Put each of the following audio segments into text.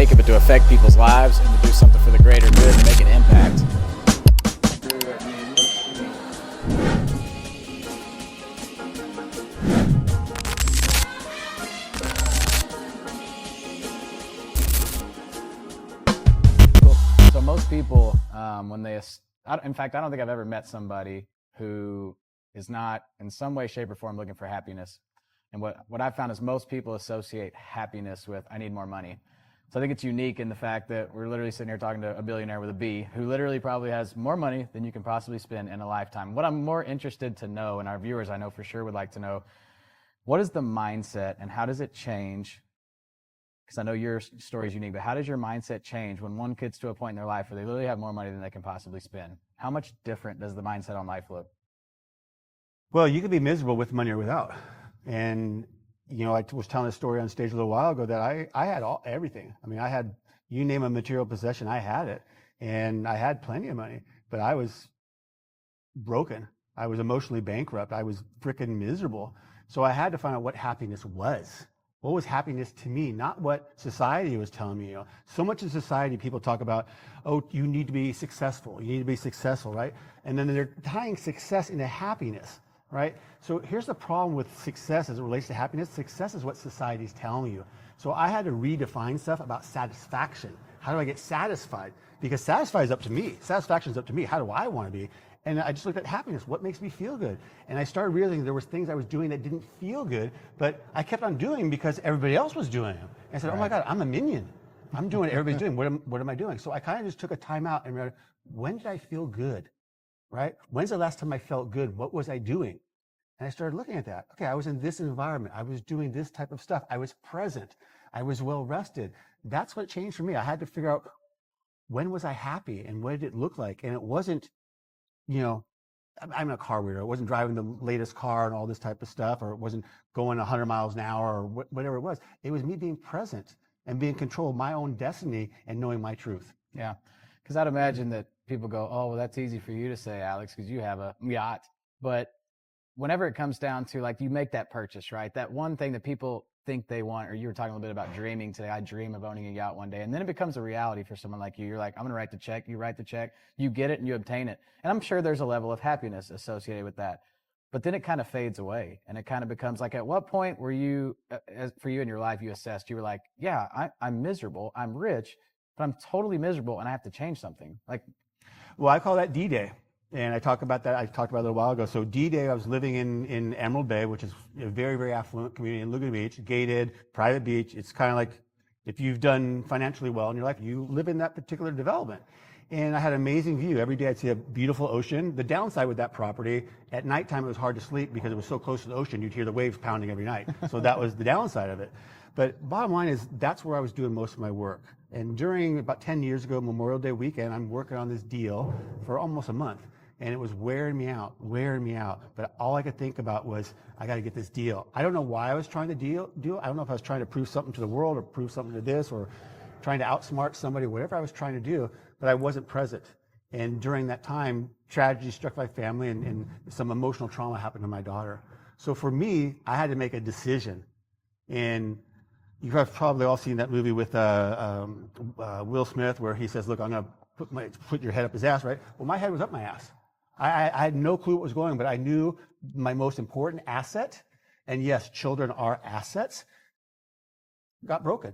make it, but to affect people's lives and to do something for the greater good and make an impact. So most people, when they, in fact, I don't think I've ever met somebody who is not in some way, shape, or form looking for happiness. And what I've found is most people associate happiness with, I need more money. So I think it's unique in the fact that we're literally sitting here talking to a billionaire with a B who literally probably has more money than you can possibly spend in a lifetime. What I'm more interested to know, and our viewers I know for sure would like to know, what is the mindset and how does it change? Because I know your story is unique, but how does your mindset change when one gets to a point in their life where they literally have more money than they can possibly spend? How much different does the mindset on life look? Well, you could be miserable with money or without. And, you know, I was telling a story on stage a little while ago that I had everything. I mean, I had, you name a material possession, I had it. And I had plenty of money, but I was broken. I was emotionally bankrupt. I was freaking miserable. So I had to find out what happiness was. What was happiness to me? Not what society was telling me. You know, so much in society, people talk about, oh, you need to be successful. You need to be successful, right? And then they're tying success into happiness. Right? So here's the problem with success as it relates to happiness. Success is what society's telling you. So I had to redefine stuff about satisfaction. How do I get satisfied? Because satisfied is up to me. Satisfaction is up to me. How do I want to be? And I just looked at happiness. What makes me feel good? And I started realizing there was things I was doing that didn't feel good, but I kept on doing because everybody else was doing them. And I said, oh my God, I'm a minion. I'm doing what everybody's doing. What am I doing? So I kind of just took a time out and realized, when did I feel good? Right? When's the last time I felt good? What was I doing? And I started looking at that. Okay, I was in this environment. I was doing this type of stuff. I was present. I was well rested. That's what changed for me. I had to figure out, when was I happy and what did it look like? And it wasn't, you know, I'm a car weirdo. I wasn't driving the latest car and all this type of stuff, or it wasn't going 100 miles an hour or whatever it was. It was me being present and being in control of my own destiny and knowing my truth. Yeah, because I'd imagine that people go, oh, well, that's easy for you to say, Alex, because you have a yacht. But whenever it comes down to, like, you make that purchase, right? That one thing that people think they want, or you were talking a little bit about dreaming today. I dream of owning a yacht one day. And then it becomes a reality for someone like you. You're like, I'm going to write the check. You write the check, you get it and you obtain it. And I'm sure there's a level of happiness associated with that. But then it kind of fades away and it kind of becomes like, at what point were you, for you in your life, you assessed, you were like, yeah, I'm miserable. I'm rich, but I'm totally miserable and I have to change something. Like, well, I call that D-Day. And I talked about that a little while ago. So D-Day, I was living in Emerald Bay, which is a very, very affluent community in Laguna Beach, gated, private beach. It's kind of like if you've done financially well in your life, you live in that particular development. And I had an amazing view. Every day I'd see a beautiful ocean. The downside with that property, at nighttime it was hard to sleep because it was so close to the ocean, you'd hear the waves pounding every night. So that was the downside of it. But bottom line is, that's where I was doing most of my work. And during about 10 years ago, Memorial Day weekend, I'm working on this deal for almost a month. And it was wearing me out. But all I could think about was, I got to get this deal. I don't know why I was trying to deal. I don't know if I was trying to prove something to the world or prove something to this or trying to outsmart somebody, whatever I was trying to do, but I wasn't present. And during that time, tragedy struck my family and some emotional trauma happened to my daughter. So for me, I had to make a decision. And you have probably all seen that movie with Will Smith where he says, look, I'm going to put your head up his ass, right? Well, my head was up my ass. I had no clue what was going on, but I knew my most important asset, and yes, children are assets, got broken,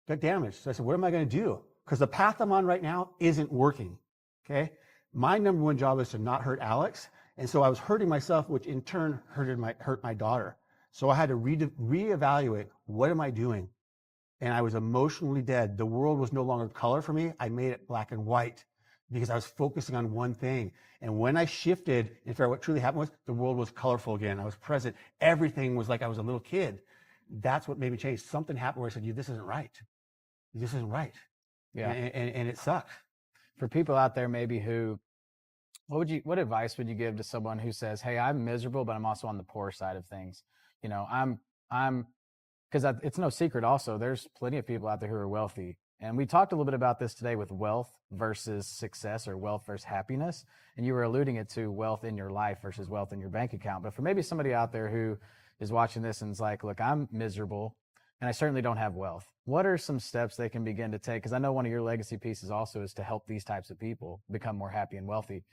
got damaged. So I said, what am I going to do? Because the path I'm on right now isn't working, okay? My number one job is to not hurt Alex, and so I was hurting myself, which in turn hurt my daughter. So I had to reevaluate, what am I doing? And I was emotionally dead. The world was no longer color for me. I made it black and white because I was focusing on one thing. And when I shifted and figured out what truly happened was, the world was colorful again. I was present. Everything was like I was a little kid. That's what made me change. Something happened where I said, this isn't right. This isn't right. Yeah. And it sucked. For people out there maybe who, what advice would you give to someone who says, hey, I'm miserable, but I'm also on the poor side of things. You know, because it's no secret also, there's plenty of people out there who are wealthy. And we talked a little bit about this today with wealth versus success, or wealth versus happiness. And you were alluding it to wealth in your life versus wealth in your bank account. But for maybe somebody out there who is watching this and is like, look, I'm miserable and I certainly don't have wealth. What are some steps they can begin to take? Because I know one of your legacy pieces also is to help these types of people become more happy and wealthy.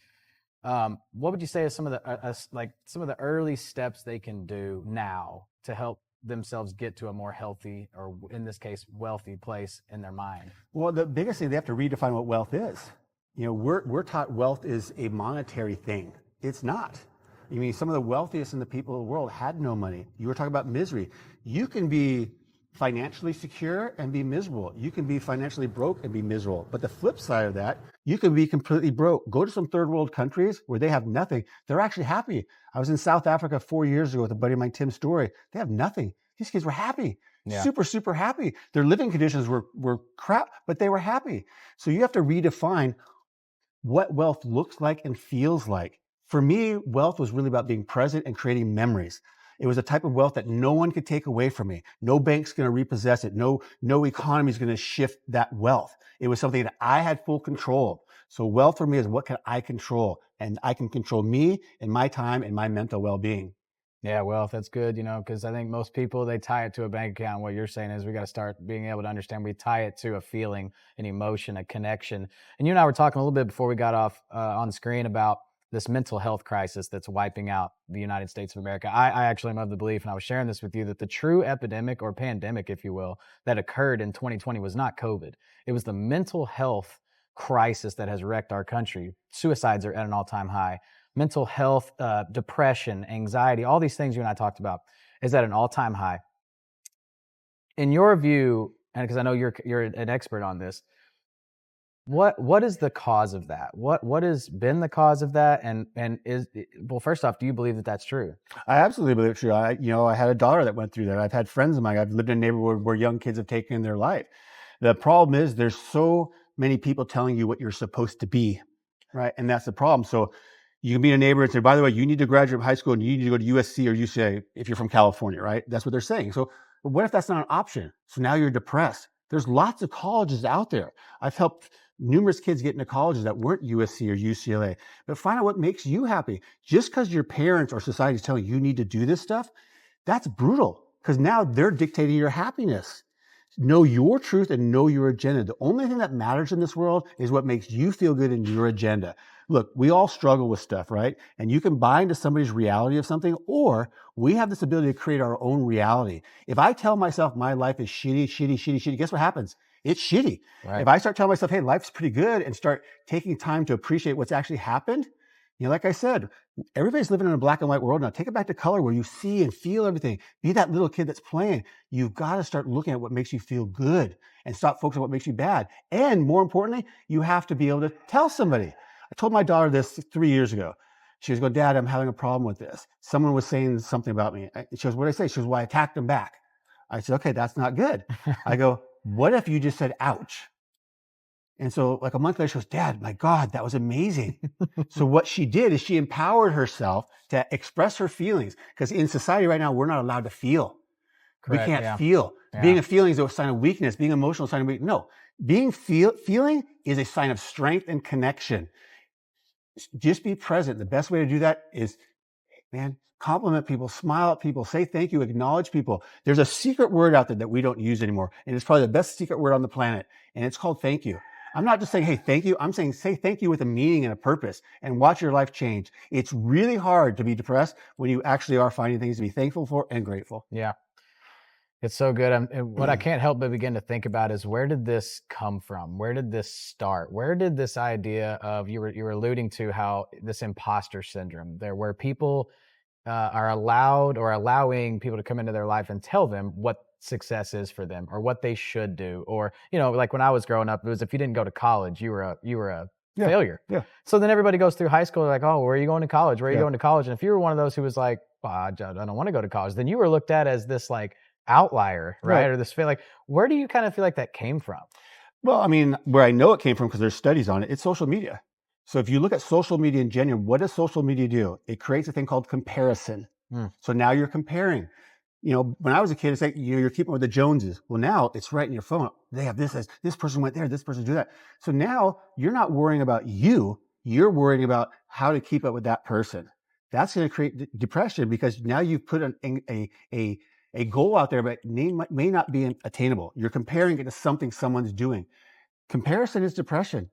What would you say is some of the early steps they can do now to help themselves get to a more healthy, or in this case, wealthy place in their mind? Well, the biggest thing, they have to redefine what wealth is. We're taught wealth is a monetary thing. It's not. I mean, some of the wealthiest in the people of the world had no money. You were talking about misery. You can be financially secure and be miserable. You can be financially broke and be miserable. But the flip side of that, you can be completely broke. Go to some third world countries where they have nothing. They're actually happy. I was in South Africa 4 years ago with a buddy of mine, Tim Story. They have nothing. These kids were happy. Yeah. Super, super happy. Their living conditions were crap, but they were happy. So you have to redefine what wealth looks like and feels like. For me, wealth was really about being present and creating memories. It was a type of wealth that no one could take away from me. No bank's going to repossess it. No economy is going to shift that wealth. It was something that I had full control of. So wealth for me is what can I control? And I can control me and my time and my mental well-being. Yeah, wealth, that's good, because I think most people, they tie it to a bank account. What you're saying is we got to start being able to understand we tie it to a feeling, an emotion, a connection. And you and I were talking a little bit before we got off on screen about this mental health crisis that's wiping out the United States of America. I actually am of the belief, and I was sharing this with you, that the true epidemic or pandemic, if you will, that occurred in 2020 was not COVID. It was the mental health crisis that has wrecked our country. Suicides are at an all-time high. Mental health, depression, anxiety, all these things you and I talked about is at an all-time high. In your view, and because I know you're an expert on this, what is the cause of that? What has been the cause of that? And first off, do you believe that that's true? I absolutely believe it's true. I had a daughter that went through that. I've had friends of mine. I've lived in a neighborhood where young kids have taken their life. The problem is there's so many people telling you what you're supposed to be, right? And that's the problem. So you can be in a neighborhood and say, by the way, you need to graduate from high school and you need to go to USC or UCLA if you're from California, right? That's what they're saying. So what if that's not an option? So now you're depressed. There's lots of colleges out there. I've helped numerous kids get into colleges that weren't USC or UCLA, but find out what makes you happy. Just because your parents or society is telling you need to do this stuff, that's brutal, because now they're dictating your happiness. Know your truth and know your agenda. The only thing that matters in this world is what makes you feel good in your agenda. Look, we all struggle with stuff, right? And you can buy into somebody's reality of something, or we have this ability to create our own reality. If I tell myself my life is shitty, guess what happens? It's shitty. Right. If I start telling myself, hey, life's pretty good, and start taking time to appreciate what's actually happened, like I said, everybody's living in a black and white world now. Take it back to color where you see and feel everything. Be that little kid that's playing. You've got to start looking at what makes you feel good and stop focusing on what makes you bad. And more importantly, you have to be able to tell somebody. I told my daughter this 3 years ago. She was going, Dad, I'm having a problem with this. Someone was saying something about me. She goes, what did I say? She goes, well, I attacked them back. I said, okay, that's not good. I go, what if you just said, ouch? And so like a month later, she goes, Dad, my God, that was amazing. So what she did is she empowered herself to express her feelings, because in society right now, we're not allowed to feel. Correct, we can't feel. Yeah. Being a feeling is a sign of weakness. Being emotional is a sign of weakness. No, being feeling is a sign of strength and connection. Just be present. The best way to do that is, man, compliment people, smile at people, say thank you, acknowledge people. There's a secret word out there that we don't use anymore, and it's probably the best secret word on the planet, and it's called thank you. I'm not just saying, hey, thank you. I'm saying, say thank you with a meaning and a purpose, and watch your life change. It's really hard to be depressed when you actually are finding things to be thankful for and grateful. Yeah. It's so good. And what I can't help but begin to think about is, where did this come from? Where did this start? Where did this idea of, you were alluding to how this imposter syndrome there, where people are allowed or allowing people to come into their life and tell them what success is for them or what they should do. Or, like when I was growing up, it was, if you didn't go to college, you were a failure. Yeah. So then everybody goes through high school, like, oh, where are you going to college? Where are you going to college? And if you were one of those who was like, well, I don't want to go to college, then you were looked at as this like outlier, right? Or this like, where do you kind of feel like that came from? Well, I mean, where I know it came from, because there's studies on it, it's social media. So if you look at social media in general, what does social media do? It creates a thing called comparison. So now you're comparing. When I was a kid, it's like, you're keeping with the Joneses. Well, now it's right in your phone. They have this person went there, this person do that. So now you're not worrying about you. You're worrying about how to keep up with that person. That's going to create depression, because now you've put a a goal out there, but may not be attainable. You're comparing it to something someone's doing. Comparison is depression.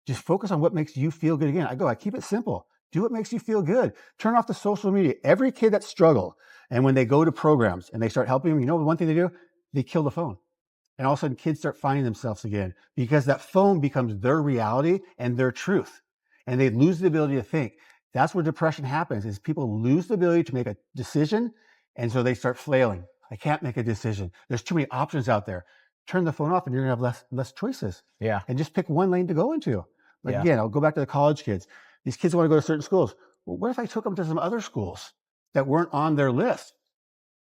Just focus on what makes you feel good. Again, I keep it simple. Do what makes you feel good. Turn off the social media. Every kid that struggle, and when they go to programs and they start helping them, you know, one thing they do, they kill the phone. And all of a sudden kids start finding themselves again because that phone becomes their reality and their truth. And they lose the ability to think. That's where depression happens, is people lose the ability to make a decision. And so they start flailing. I can't make a decision. There's too many options out there. Turn the phone off and you're gonna have less choices. Yeah. And just pick one lane to go into. Like, again, I'll go back to the college kids. These kids want to go to certain schools. Well, what if I took them to some other schools that weren't on their list?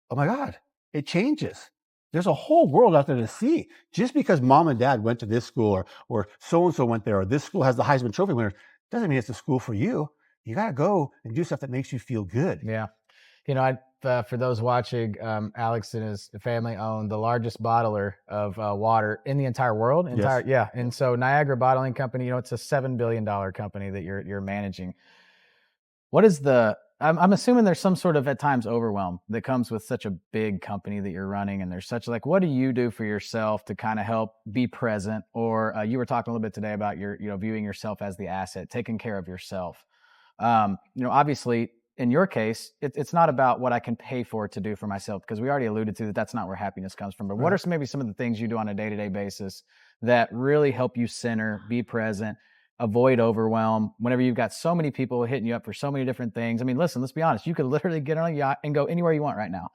Oh my God, it changes. There's a whole world out there to see. Just because mom and dad went to this school or so-and-so went there, or this school has the Heisman Trophy winner, doesn't mean it's the school for you. You got to go and do stuff that makes you feel good. Yeah. You know, for those watching, Alex and his family own the largest bottler of water in the entire world. Yes. Yeah. And so Niagara Bottling Company, you know, it's a $7 billion company that you're managing. What is I'm assuming there's some sort of, at times, overwhelm that comes with such a big company that you're running. And there's such what do you do for yourself to kind of help be present? Or you were talking a little bit today about viewing yourself as the asset, taking care of yourself. You know, obviously, in your case, it's not about what I can pay for to do for myself, because we already alluded to that's not where happiness comes from. But what are maybe some of the things you do on a day-to-day basis that really help you center, be present, avoid overwhelm whenever you've got so many people hitting you up for so many different things? I mean, listen, let's be honest. You could literally get on a yacht and go anywhere you want right now,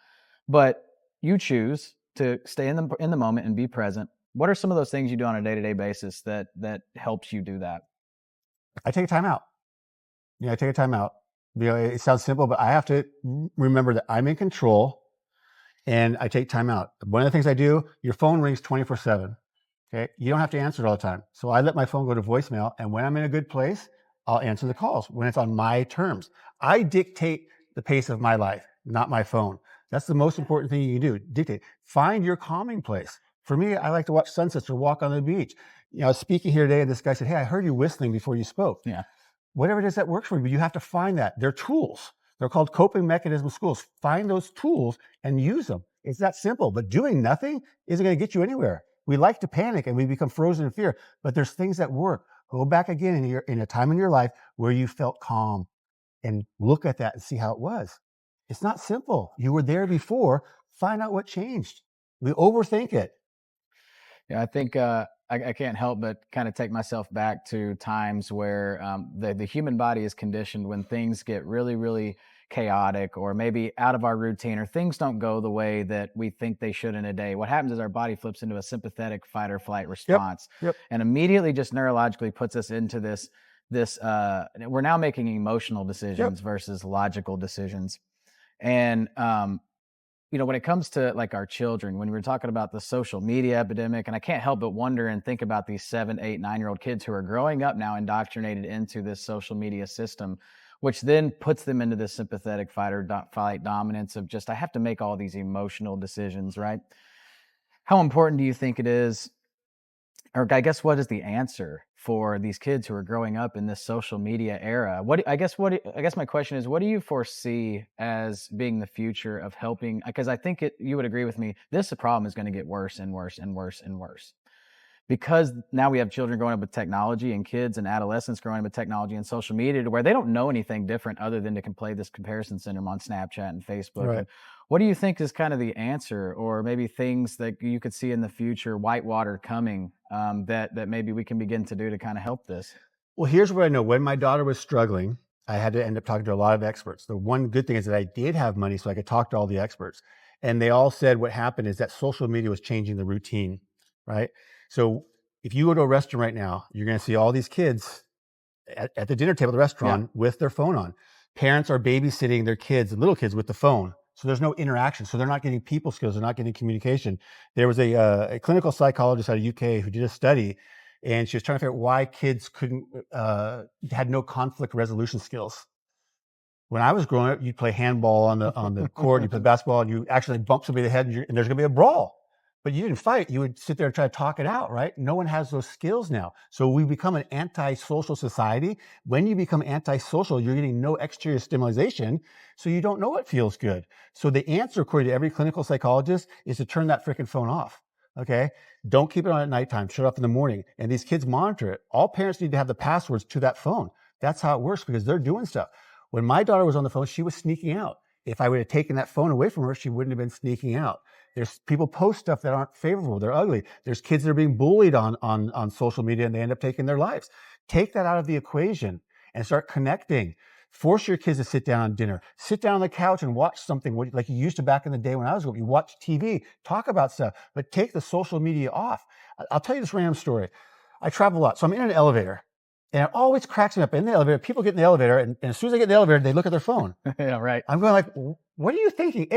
but you choose to stay in the moment and be present. What are some of those things you do on a day-to-day basis that helps you do that? I take a time out. Yeah, I take a time out. You know, it sounds simple, but I have to remember that I'm in control and I take time out. One of the things I do, your phone rings 24/7. Okay. You don't have to answer it all the time. So I let my phone go to voicemail, and when I'm in a good place, I'll answer the calls when it's on my terms. I dictate the pace of my life, not my phone. That's the most important thing you can do. Dictate. Find your calming place. For me, I like to watch sunsets or walk on the beach. You know, I was speaking here today, and this guy said, "Hey, I heard you whistling before you spoke." Yeah. Whatever it is that works for you, but you have to find that. They're tools. They're called coping mechanism schools. Find those tools and use them. It's that simple, but doing nothing isn't going to get you anywhere. We like to panic and we become frozen in fear, but there's things that work. Go back again in a time in your life where you felt calm and look at that and see how it was. It's not simple. You were there before. Find out what changed. We overthink it. Yeah, I think I can't help but kind of take myself back to times where the human body is conditioned when things get really, really chaotic, or maybe out of our routine, or things don't go the way that we think they should in a day. What happens is our body flips into a sympathetic fight or flight response, and immediately just neurologically puts us into this we're now making emotional decisions versus logical decisions. And you know, when it comes to like our children, when we were talking about the social media epidemic, and I can't help but wonder and think about these 7, 8, 9-year-old kids who are growing up now indoctrinated into this social media system, which then puts them into this sympathetic fight or flight dominance of just, I have to make all these emotional decisions, right? How important do you think it is, or I guess what is the answer for these kids who are growing up in this social media era? I guess my question is, what do you foresee as being the future of helping? Because I think you would agree with me, this problem is going to get worse and worse and worse and worse. Because now we have children growing up with technology, and kids and adolescents growing up with technology and social media, to where they don't know anything different other than to play this comparison syndrome on Snapchat and Facebook. Right. And what do you think is kind of the answer, or maybe things that you could see in the future, whitewater coming, that maybe we can begin to do to kind of help this? Well, here's what I know. When my daughter was struggling, I had to end up talking to a lot of experts. The one good thing is that I did have money, so I could talk to all the experts. And they all said what happened is that social media was changing the routine, right? So if you go to a restaurant right now, you're going to see all these kids at the dinner table at the restaurant with their phone on. Parents are babysitting their kids, little kids, with the phone. So there's no interaction. So they're not getting people skills. They're not getting communication. There was a clinical psychologist out of UK who did a study, and she was trying to figure out why kids had no conflict resolution skills. When I was growing up, you'd play handball on the court, you play basketball, and you actually bump somebody in the head, and there's going to be a brawl. But you didn't fight. You would sit there and try to talk it out, right? No one has those skills now. So we become an antisocial society. When you become antisocial, you're getting no exterior stimulation, so you don't know what feels good. So the answer, according to every clinical psychologist, is to turn that freaking phone off. Okay? Don't keep it on at nighttime. Shut it off in the morning. And these kids monitor it. All parents need to have the passwords to that phone. That's how it works, because they're doing stuff. When my daughter was on the phone, she was sneaking out. If I would have taken that phone away from her, she wouldn't have been sneaking out. There's people post stuff that aren't favorable. They're ugly. There's kids that are being bullied on social media, and they end up taking their lives. Take that out of the equation and start connecting. Force your kids to sit down on dinner. Sit down on the couch and watch something like you used to back in the day when I was growing up. You watch TV, talk about stuff, but take the social media off. I'll tell you this random story. I travel a lot. So I'm in an elevator, and it always cracks me up in the elevator. People get in the elevator, and as soon as they get in the elevator, they look at their phone. Yeah, right. I'm going like, what are you thinking?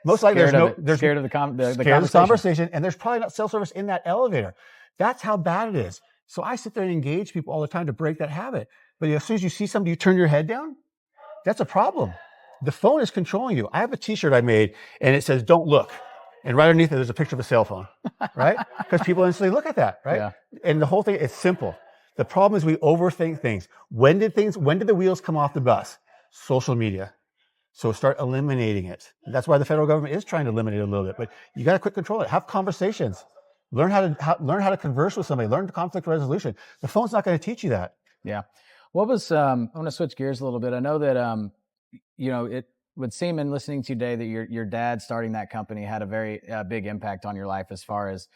Most likely there's scared of the conversation, and there's probably not self-service in that elevator. That's how bad it is. So I sit there and engage people all the time to break that habit. But as soon as you see something, you turn your head down. That's a problem. The phone is controlling you. I have a T-shirt I made, and it says, "Don't look." And right underneath it, there's a picture of a cell phone, right? Because people instantly look at that, right? Yeah. And the whole thing is simple. The problem is we overthink things. When did the wheels come off the bus? Social media. So start eliminating it. That's why the federal government is trying to eliminate it a little bit. But you got to quit controlling it. Have conversations. Learn how to converse with somebody. Learn conflict resolution. The phone's not going to teach you that. Yeah. What was I want to switch gears a little bit. I know that it would seem in listening to you today that your dad starting that company had a very big impact on your life as far as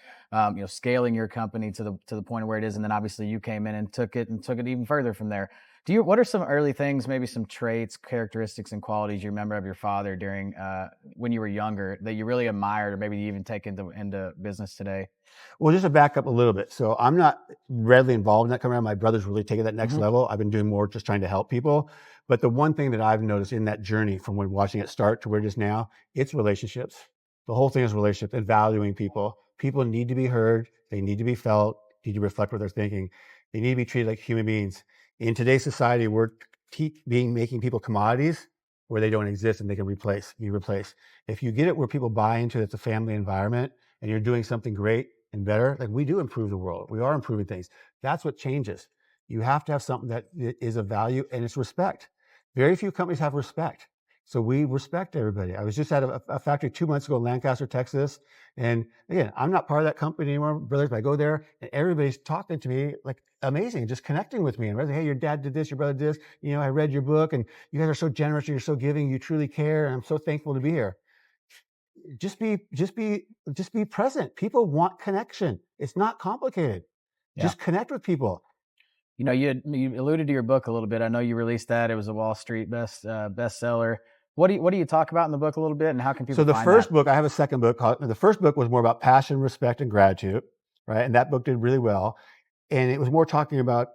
scaling your company to the point of where it is, and then obviously you came in and took it even further from there. What are some early things, maybe some traits, characteristics, and qualities you remember of your father during when you were younger that you really admired, or maybe you even take into business today? Well, just to back up a little bit. So I'm not readily involved in that coming around. My brother's really taken that next level. I've been doing more just trying to help people. But the one thing that I've noticed in that journey from when watching it start to where it is now, it's relationships. The whole thing is relationships and valuing people. People need to be heard. They need to be felt, need to reflect what they're thinking. They need to be treated like human beings. In today's society, we're making people commodities where they don't exist and they can be replaced. If you get it where people buy into it's a family environment and you're doing something great and better, like we do improve the world. We are improving things. That's what changes. You have to have something that is of value, and it's respect. Very few companies have respect. So we respect everybody. I was just at a factory 2 months ago in Lancaster, Texas. And again, I'm not part of that company anymore, brothers, but I go there and everybody's talking to me like amazing, just connecting with me. And hey, your dad did this, your brother did this. I read your book and you guys are so generous, you're so giving, you truly care. And I'm so thankful to be here. Just be present. People want connection. It's not complicated. Yeah. Just connect with people. You alluded to your book a little bit. I know you released that. It was a Wall Street bestseller. What do you talk about in the book a little bit, and how can people? So the first book, I have a second book called. The first book was more about passion, respect, and gratitude, right? And that book did really well. And it was more talking about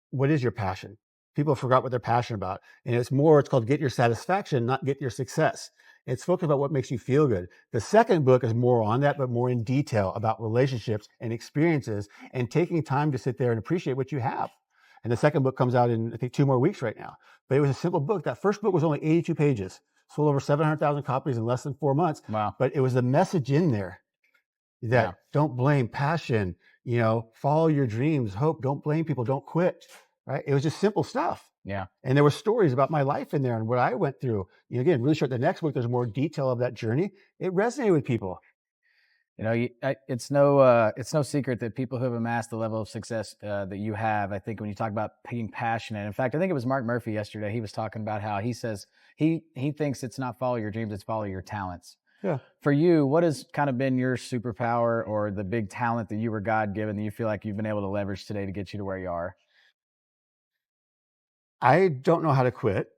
what is your passion. People forgot what they're passionate about, and it's called Get Your Satisfaction, not Get Your Success. It's focused about what makes you feel good. The second book is more on that, but more in detail about relationships and experiences and taking time to sit there and appreciate what you have. And the second book comes out in, I think, 2 more weeks right now. But it was a simple book. That first book was only 82 pages, sold over 700,000 copies in less than 4 months. Wow. But it was the message in there that don't blame, passion, follow your dreams, hope, don't blame people, don't quit, right? It was just simple stuff. Yeah. And there were stories about my life in there and what I went through. Again, really short. The next book, there's more detail of that journey. It resonated with people. It's no secret that people who have amassed the level of success that you have, I think when you talk about being passionate, in fact, I think it was Mark Murphy yesterday, he was talking about how he says he thinks it's not follow your dreams, it's follow your talents. Yeah. For you, what has kind of been your superpower or the big talent that you were God-given that you feel like you've been able to leverage today to get you to where you are? I don't know how to quit.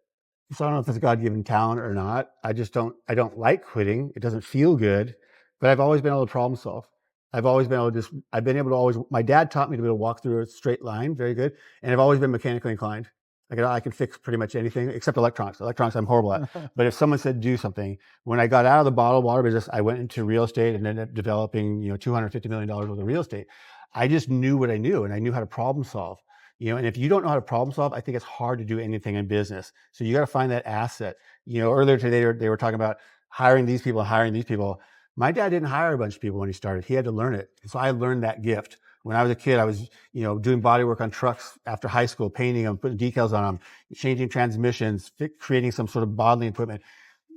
So I don't know if it's a God-given talent or not. I don't like quitting. It doesn't feel good, but I've always been able to problem solve. I've been able to my dad taught me to be able to walk through a straight line. Very good. And I've always been mechanically inclined. I can fix pretty much anything except electronics. Electronics I'm horrible at. But if someone said do something, when I got out of the bottled water business, I went into real estate and ended up developing, $250 million worth of real estate. I just knew what I knew, and I knew how to problem solve. And if you don't know how to problem solve, I think it's hard to do anything in business. So you got to find that asset. Earlier today, they were talking about hiring these people and hiring these people. My dad didn't hire a bunch of people when he started. He had to learn it. So I learned that gift. When I was a kid, I was, doing body work on trucks after high school, painting them, putting decals on them, changing transmissions, creating some sort of bottling equipment.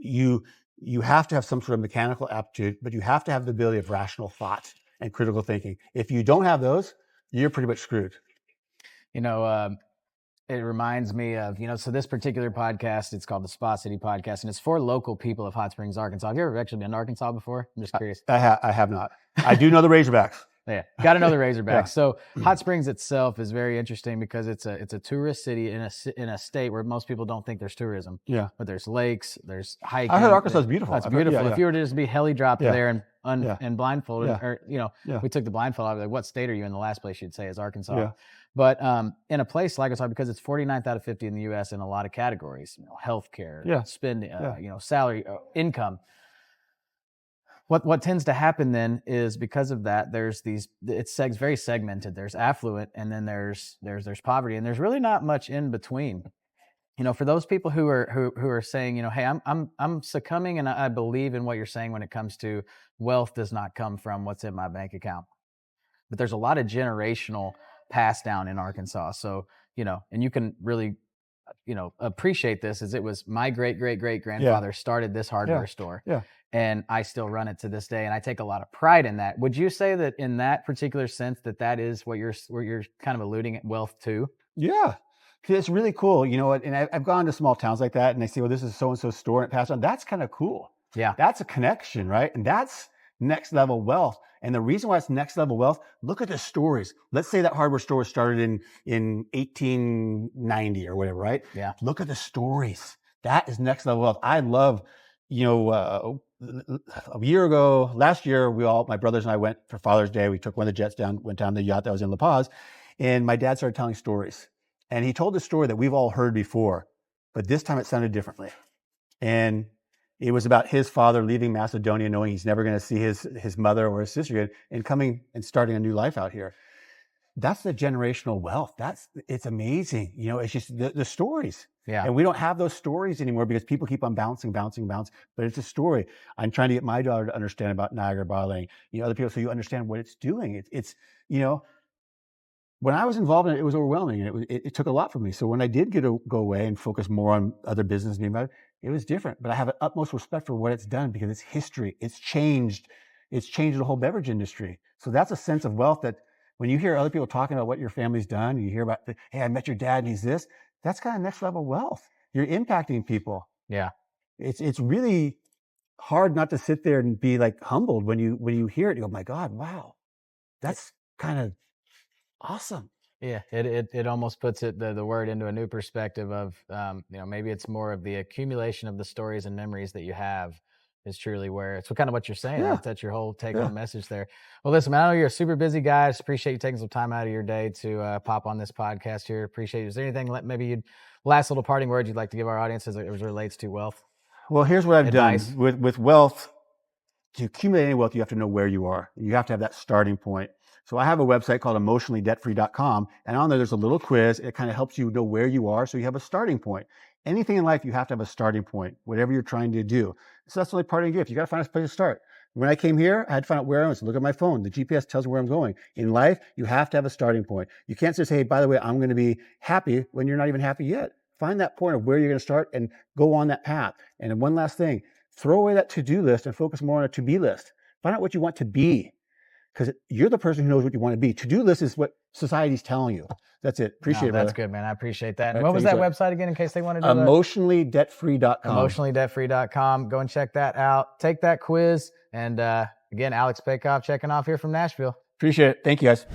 You have to have some sort of mechanical aptitude, but you have to have the ability of rational thought and critical thinking. If you don't have those, you're pretty much screwed. It reminds me of, so this particular podcast, it's called the Spa City Podcast, and it's for local people of Hot Springs, Arkansas. Have you ever actually been to Arkansas before? I'm just curious. I have not. I do know the Razorbacks. Yeah, got to know the Razorbacks. Yeah. So Hot Springs itself is very interesting because it's a tourist city in a state where most people don't think there's tourism. Yeah. But there's lakes, there's hiking. I heard Arkansas is beautiful. It's beautiful. Yeah. If you were to just be heli dropped there and blindfolded, Yeah. or we took the blindfold out, like, what state are you in? The last place you'd say is Arkansas. Yeah. But in a place like Arkansas, because it's 49th out of 50 in the U.S. in a lot of categories, healthcare, spending, salary, income. What tends to happen then is because of that, there's it's very segmented. There's affluent, and then there's poverty, and there's really not much in between. For those people who are saying, hey, I'm succumbing, and I believe in what you're saying when it comes to wealth does not come from what's in my bank account, but there's a lot of generational pass down in Arkansas. So and you can really appreciate this, as it was my great grandfather started this hardware store. Yeah. And I still run it to this day, and I take a lot of pride in that. Would you say that in that particular sense that is what you're kind of alluding at wealth to? Yeah. It's really cool. And I've gone to small towns like that, and they say, well, this is so-and-so store, and it passed on. That's kind of cool. Yeah. That's a connection, right? And that's next level wealth. And the reason why it's next level wealth, look at the stories. Let's say that hardware store started in 1890 or whatever, right? Yeah. Look at the stories. That is next level wealth. I love, last year, my brothers and I went for Father's Day. We took one of the jets down, went down the yacht that was in La Paz, and my dad started telling stories. And he told a story that we've all heard before, but this time it sounded differently. And it was about his father leaving Macedonia, knowing he's never going to see his mother or his sister again, and coming and starting a new life out here. That's the generational wealth. It's amazing. It's just the stories. Yeah. And we don't have those stories anymore because people keep on bouncing. But it's a story. I'm trying to get my daughter to understand about Niagara bottling, other people, so you understand what it's doing. It's when I was involved in it, it was overwhelming, and it took a lot from me. So when I did go away and focus more on other business, it was different. But I have an utmost respect for what it's done because it's history. It's changed the whole beverage industry. So that's a sense of wealth that when you hear other people talking about what your family's done, you hear about, hey, I met your dad and he's this. That's kind of next level wealth. You're impacting people. Yeah. It's really hard not to sit there and be like humbled when you hear it. You go, my God, wow, that's kind of awesome. Yeah, it almost puts the word into a new perspective of maybe it's more of the accumulation of the stories and memories that you have is truly where it's kind of what you're saying. Yeah. That's your whole take home message there. Well, listen, man, I know you're a super busy guy. I just appreciate you taking some time out of your day to pop on this podcast here. Appreciate it. Is there anything last little parting words you'd like to give our audience as it relates to wealth? Well, here's what I've Advice. done with wealth. To accumulate any wealth, you have to know where you are. You have to have that starting point. So I have a website called emotionallydebtfree.com, and on there's a little quiz. It kind of helps you know where you are, so you have a starting point. Anything in life, you have to have a starting point, whatever you're trying to do. So that's the only parting gift. You got to find a place to start. When I came here, I had to find out where I was. Look at my phone. The GPS tells me where I'm going. In life, you have to have a starting point. You can't just say, hey, by the way, I'm going to be happy when you're not even happy yet. Find that point of where you're going to start and go on that path. And then one last thing, throw away that to-do list and focus more on a to-be list. Find out what you want to be, because you're the person who knows what you want to be. To-do list is what society's telling you. That's it. Appreciate it, That's brother. good, man. I appreciate that. Right, What was that thanks, website again, in case they want to do that? Emotionallydebtfree.com. Emotionallydebtfree.com. Go and check that out. Take that quiz. And again, Alex Paykoff checking off here from Nashville. Appreciate it. Thank you, guys.